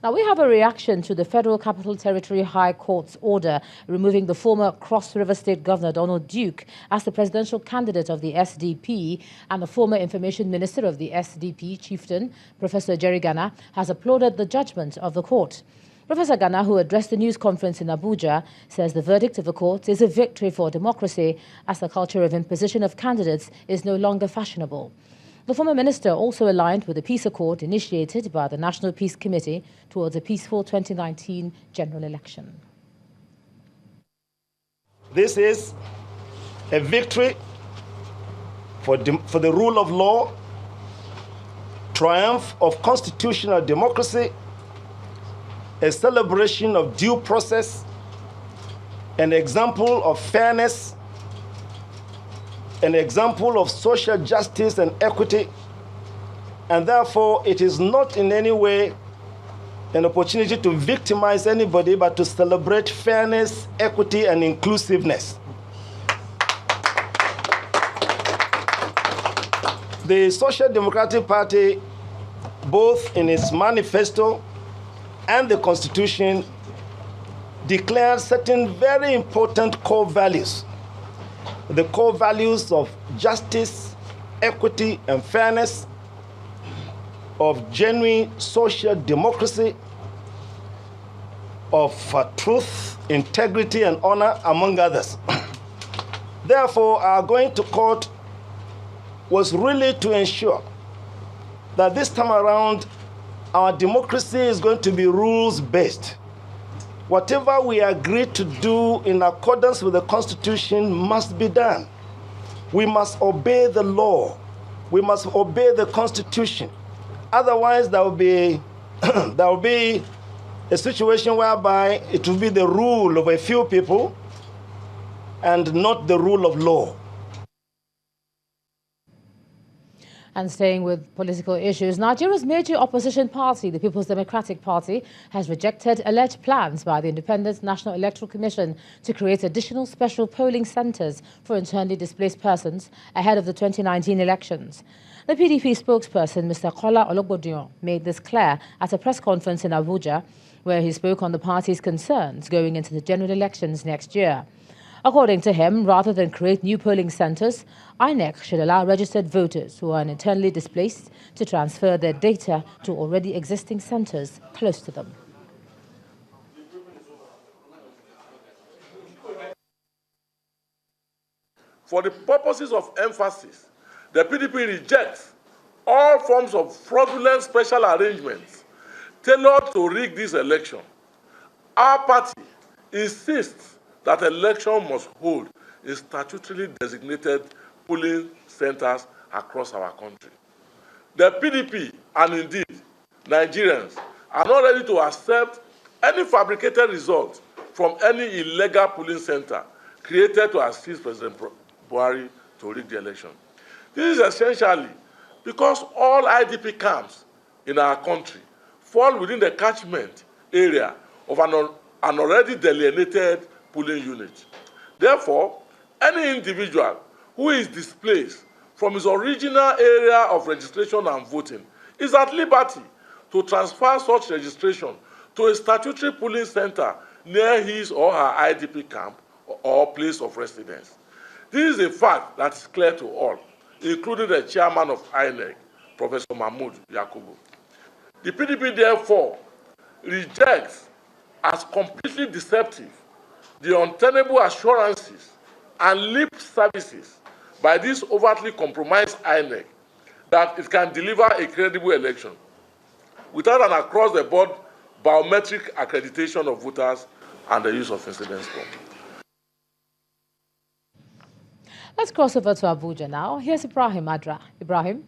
Now, we have a reaction to the Federal Capital Territory High Court's order removing the former Cross River State Governor Donald Duke as the presidential candidate of the SDP, and the former Information Minister of the SDP, Chieftain, Professor Jerry Gana, has applauded the judgment of the court. Professor Gana, who addressed the news conference in Abuja, says the verdict of the court is a victory for democracy as the culture of imposition of candidates is no longer fashionable. The former minister also aligned with the peace accord initiated by the National Peace Committee towards a peaceful 2019 general election. This is a victory for the rule of law, triumph of constitutional democracy, a celebration of due process, an example of fairness, an example of social justice and equity, and therefore it is not in any way an opportunity to victimize anybody, but to celebrate fairness, equity, and inclusiveness. The Social Democratic Party, both in its manifesto and the Constitution, declared certain very important core values. The core values of justice, equity, and fairness, of genuine social democracy, of truth, integrity, and honor, among others. Therefore, our going to court was really to ensure that this time around, our democracy is going to be rules-based. Whatever we agree to do in accordance with the Constitution must be done. We must obey the law. We must obey the Constitution. Otherwise, there will be a situation whereby it will be the rule of a few people and not the rule of law. And staying with political issues, Nigeria's major opposition party, the People's Democratic Party, has rejected alleged plans by the Independent National Electoral Commission to create additional special polling centers for internally displaced persons ahead of the 2019 elections. The PDP spokesperson, Mr. Kola Ologbodion, made this clear at a press conference in Abuja, where he spoke on the party's concerns going into the general elections next year. According to him, rather than create new polling centers, INEC should allow registered voters who are internally displaced to transfer their data to already existing centers close to them. For the purposes of emphasis, the PDP rejects all forms of fraudulent special arrangements tailored to rig this election. Our party insists that election must hold in statutorily designated polling centers across our country. The PDP, and indeed Nigerians, are not ready to accept any fabricated result from any illegal polling center created to assist President Buhari to rig the election. This is essentially because all IDP camps in our country fall within the catchment area of an already delineated polling unit. Therefore, any individual who is displaced from his original area of registration and voting is at liberty to transfer such registration to a statutory polling center near his or her IDP camp or place of residence. This is a fact that is clear to all, including the chairman of INEC, Professor Mahmood Yakubu. The PDP, therefore, rejects as completely deceptive the untenable assurances and lip services by this overtly compromised INEC that it can deliver a credible election without an across-the-board biometric accreditation of voters and the use of incidence form. Let's cross over to Abuja now. Here's Ibrahim Adra. Ibrahim.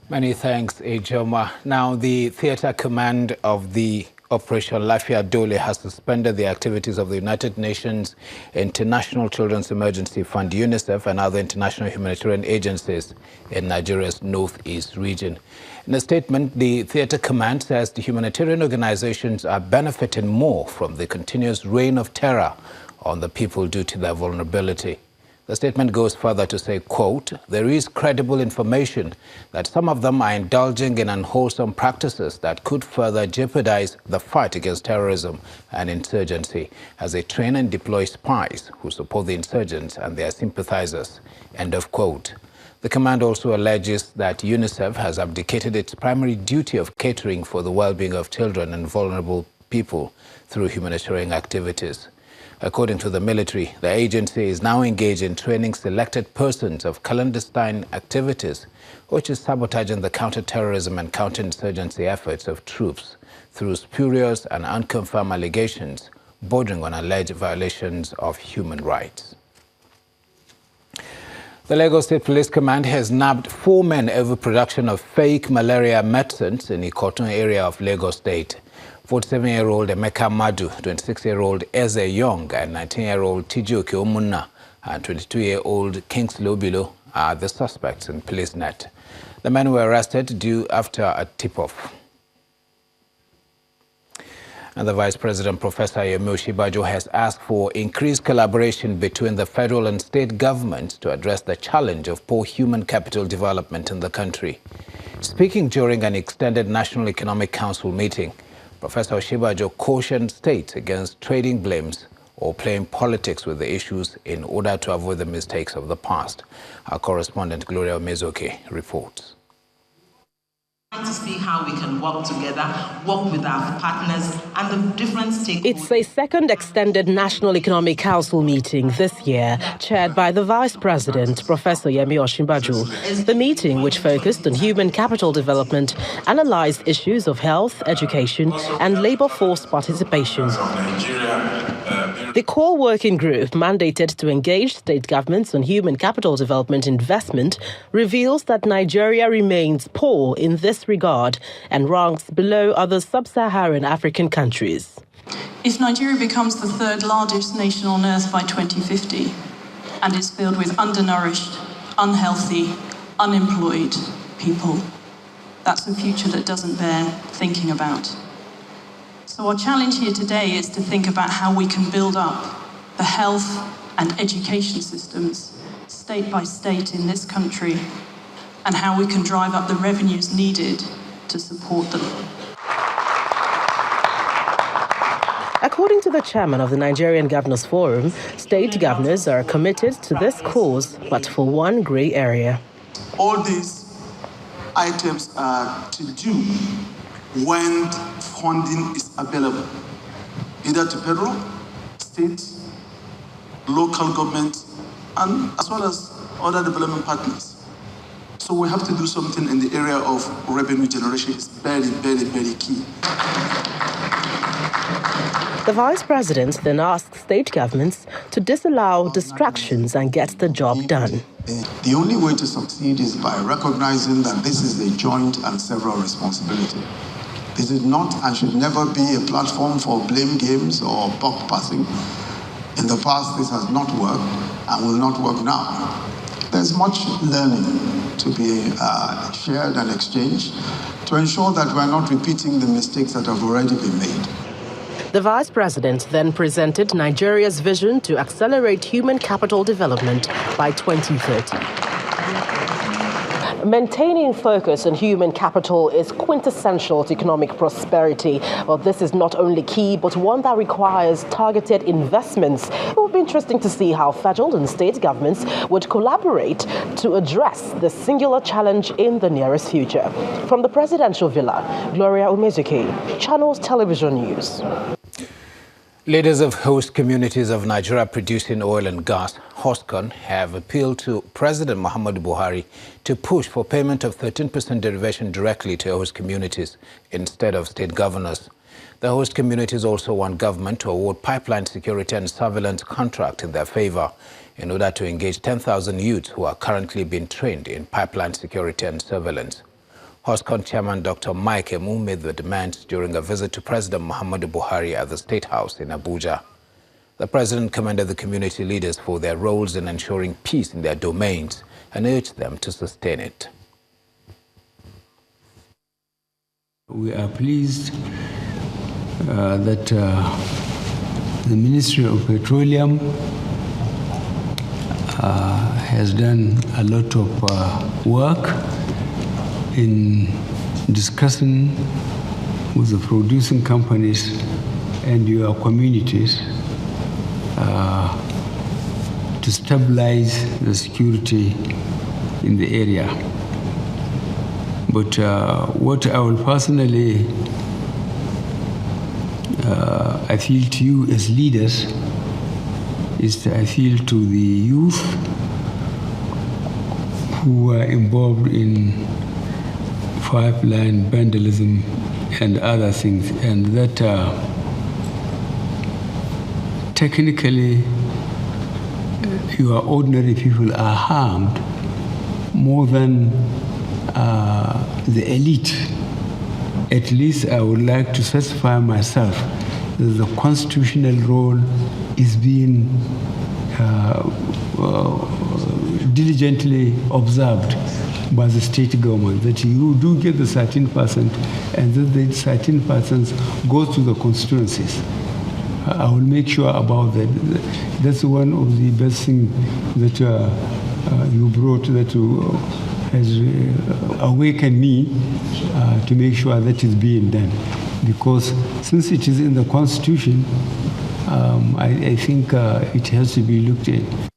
Many thanks, Ejoma. Now, the theater command of the Operation Lafia Dole has suspended the activities of the United Nations International Children's Emergency Fund, UNICEF, and other international humanitarian agencies in Nigeria's northeast region. In a statement, the theater command says the humanitarian organizations are benefiting more from the continuous reign of terror on the people due to their vulnerability. The statement goes further to say, quote, there is credible information that some of them are indulging in unwholesome practices that could further jeopardize the fight against terrorism and insurgency as they train and deploy spies who support the insurgents and their sympathizers, end of quote. The command also alleges that UNICEF has abdicated its primary duty of catering for the well-being of children and vulnerable people through humanitarian activities. According to the military, the agency is now engaged in training selected persons of clandestine activities, which is sabotaging the counter-terrorism and counter-insurgency efforts of troops through spurious and unconfirmed allegations bordering on alleged violations of human rights. The Lagos State Police Command has nabbed 4 men over production of fake malaria medicines in the Ikoton area of Lagos State. 47-year-old Emeka Madu, 26-year-old Eze Young, and 19-year-old Tijioke Omunna and 22-year-old Kingsley Obilo are the suspects in police net. The men were arrested due after a tip-off. And the Vice President, Professor Yemi Osinbajo, has asked for increased collaboration between the federal and state governments to address the challenge of poor human capital development in the country. Speaking during an extended National Economic Council meeting, Professor Osinbajo cautioned states against trading blames or playing politics with the issues in order to avoid the mistakes of the past. Our correspondent, Gloria Omezoke, reports. To see how we can work together, work with our partners and the different stakeholders. It's a second extended National Economic Council meeting this year, chaired by the Vice President, Professor Yemi Osinbajo. The meeting, which focused on human capital development, analyzed issues of health, education and labor force participation. The core working group, mandated to engage state governments on human capital development investment, reveals that Nigeria remains poor in this regard and ranks below other sub-Saharan African countries. If Nigeria becomes the third largest nation on earth by 2050 and is filled with undernourished, unhealthy, unemployed people, that's a future that doesn't bear thinking about. So our challenge here today is to think about how we can build up the health and education systems state by state in this country and how we can drive up the revenues needed to support them. According to the chairman of the Nigerian Governors Forum, state governors are committed to this cause, but for one grey area. All these items are to do when funding is available, either to federal, state, local government, and as well as other development partners. So we have to do something in the area of revenue generation. It's very, very, very key. The Vice President then asked state governments to disallow distractions and get the job done. The only way to succeed is by recognizing that this is a joint and several responsibility. This is not and should never be a platform for blame games or buck passing. In the past, this has not worked and will not work now. There's much learning to be shared and exchanged to ensure that we're not repeating the mistakes that have already been made. The Vice President then presented Nigeria's vision to accelerate human capital development by 2030. Maintaining focus on human capital is quintessential to economic prosperity. But this is not only key, but one that requires targeted investments. It will be interesting to see how federal and state governments would collaborate to address the singular challenge in the nearest future. From the Presidential Villa, Gloria Omezoke, Channels Television News. Leaders of host communities of Nigeria producing oil and gas, HOSCON, have appealed to President Muhammadu Buhari to push for payment of 13% derivation directly to host communities instead of state governors. The host communities also want government to award pipeline security and surveillance contract in their favor in order to engage 10,000 youths who are currently being trained in pipeline security and surveillance. HOSCON Chairman Dr. Mike Emu made the demands during a visit to President Muhammadu Buhari at the State House in Abuja. The president commended the community leaders for their roles in ensuring peace in their domains and urged them to sustain it. We are pleased that the Ministry of Petroleum has done a lot of work in discussing with the producing companies and your communities to stabilize the security in the area. But what I will personally appeal to you as leaders is to appeal to the youth who are involved in pipeline vandalism and other things, and that technically your ordinary people are harmed more than the elite. At least I would like to specify myself that the constitutional role is being diligently observed by the state government, that you do get the 13% and that the 13% goes to the constituencies. I will make sure about that. That's one of the best things that you brought, that has awakened me to make sure that is being done. Because since it is in the Constitution, I think it has to be looked at.